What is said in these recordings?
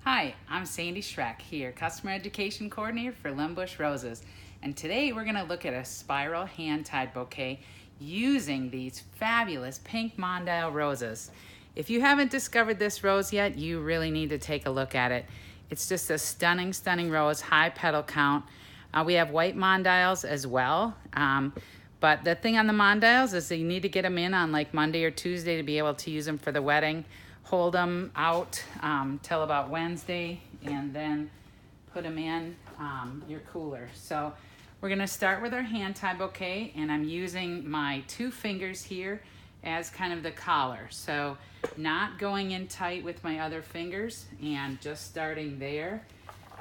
Hi, I'm Sandy Schreck here, Customer Education Coordinator for Limbush Roses. And today we're going to look at a spiral hand-tied bouquet using these fabulous pink Mondial roses. If you haven't discovered this rose yet, you really need to take a look at it. It's just a stunning, stunning rose, high petal count. We have white Mondials as well. But the thing on the Mondials is that you need to get them in on like Monday or Tuesday to be able to use them for the wedding. Hold them out till about Wednesday and then put them in your cooler. So we're gonna start with our hand tie bouquet, and I'm using my 2 fingers here as kind of the collar. So not going in tight with my other fingers and just starting there.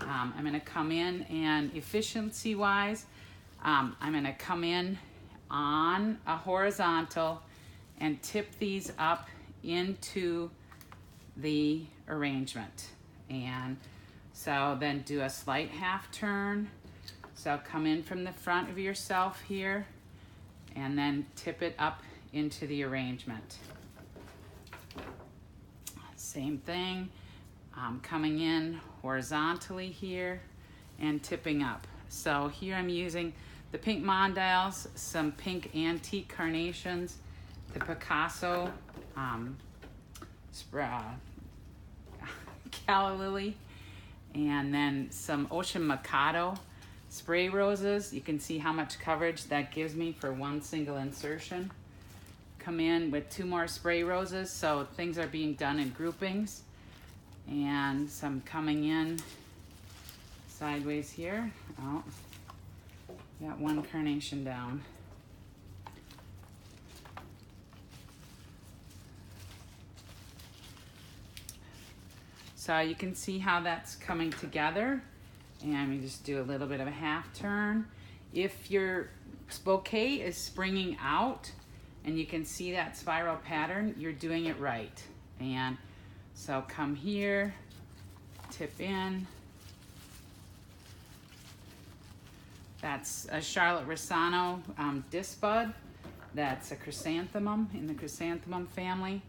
I'm gonna come in and efficiency wise, I'm gonna come in on a horizontal and tip these up into the arrangement. And so then do a slight half turn. So come in from the front of yourself here and then tip it up into the arrangement. Same thing, coming in horizontally here and tipping up. So here I'm using the pink Mondials, some pink antique carnations, the Picasso calla lily, and then some Ocean Mikado spray roses. You can see how much coverage that gives me for one single insertion. Come in with 2 more spray roses, so things are being done in groupings. And some coming in sideways here. Oh, got 1 carnation down. So you can see how that's coming together. And we just do a little bit of a half turn. If your bouquet is springing out and you can see that spiral pattern, you're doing it right. And so come here, tip in. That's a Charlotte Rossano disc bud. That's a chrysanthemum in the chrysanthemum family.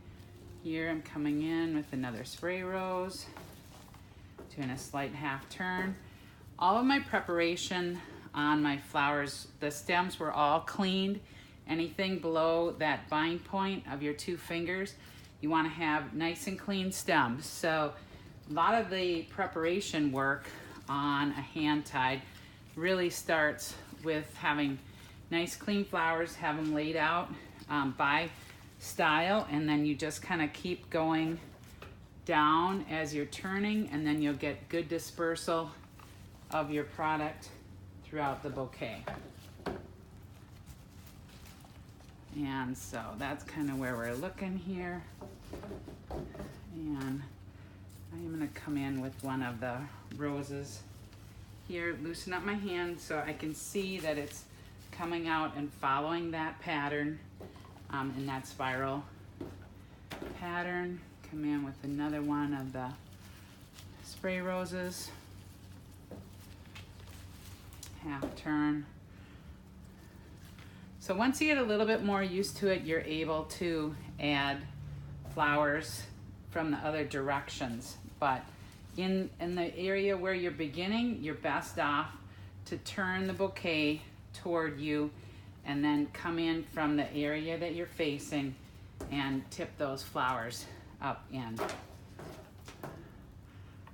Here I'm coming in with another spray rose, doing a slight half turn. All of my preparation on my flowers, the stems were all cleaned. Anything below that bind point of your 2 fingers, you want to have nice and clean stems. So a lot of the preparation work on a hand tied really starts with having nice clean flowers, have them laid out by style, and then you just kind of keep going down as you're turning, and then you'll get good dispersal of your product throughout the bouquet. And so that's kind of where we're looking here. And I'm going to come in with one of the roses here, loosen up my hand so I can see that it's coming out and following that pattern in that spiral pattern. Come in with another one of the spray roses. Half turn. So once you get a little bit more used to it, you're able to add flowers from the other directions. But in the area where you're beginning, you're best off to turn the bouquet toward you and then come in from the area that you're facing and tip those flowers up in.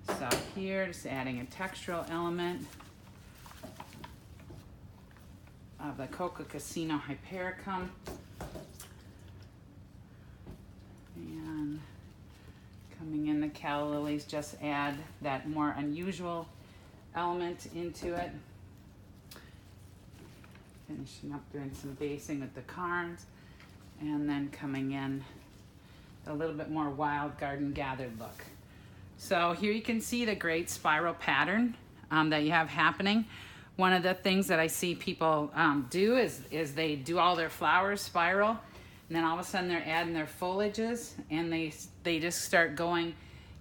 So here, just adding a textural element of the Coca Casino Hypericum. And coming in the calla lilies, just add that more unusual element into it. Finishing up doing some basing with the carns, and then coming in a little bit more wild garden gathered look. So here you can see the great spiral pattern that you have happening. One of the things that I see people do is they do all their flowers spiral, and then all of a sudden they're adding their foliages, and they just start going.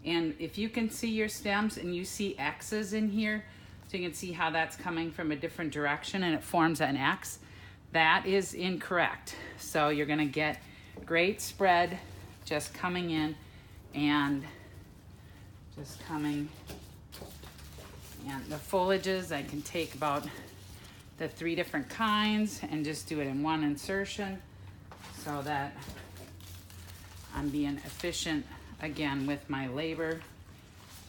And if you can see your stems and you see X's in here, so you can see how that's coming from a different direction and it forms an X, that is incorrect. So you're gonna get great spread just coming in and Just coming, and the foliages, I can take about the 3 different kinds and just do it in one insertion so that I'm being efficient again with my labor.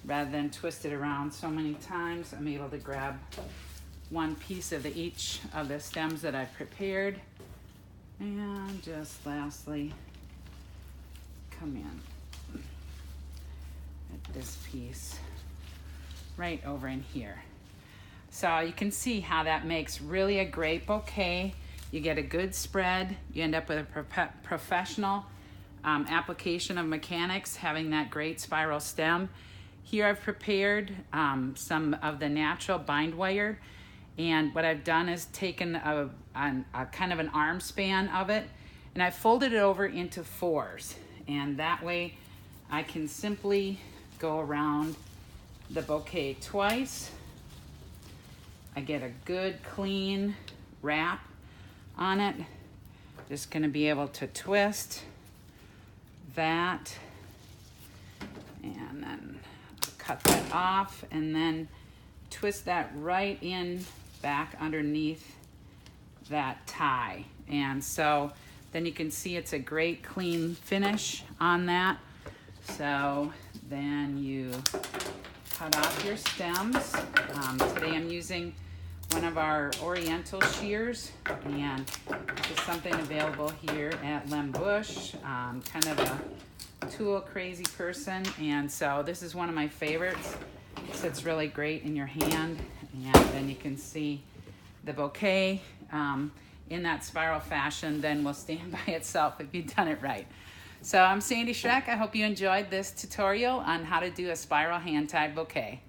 Rather than twist it around so many times, I'm able to grab one piece of each of the stems that I've prepared. And just lastly, come in at this piece right over in here. So you can see how that makes really a great bouquet. You get a good spread. You end up with a professional application of mechanics, having that great spiral stem. Here I've prepared some of the natural bind wire, and what I've done is taken a kind of an arm span of it, and I folded it over into 4s, and that way I can simply go around the bouquet twice. I get a good clean wrap on it. Just gonna be able to twist that, and then cut that off, and then twist that right in back underneath that tie. And so then you can see it's a great clean finish on that. So then you cut off your stems. Today I'm using one of our Oriental shears, and this is something available here at Lembush. Kind of a tool crazy person, and so this is one of my favorites. It sits really great in your hand, and then you can see the bouquet in that spiral fashion then will stand by itself if you've done it right. So I'm Sandy Schreck. I hope you enjoyed this tutorial on how to do a spiral hand-tied bouquet.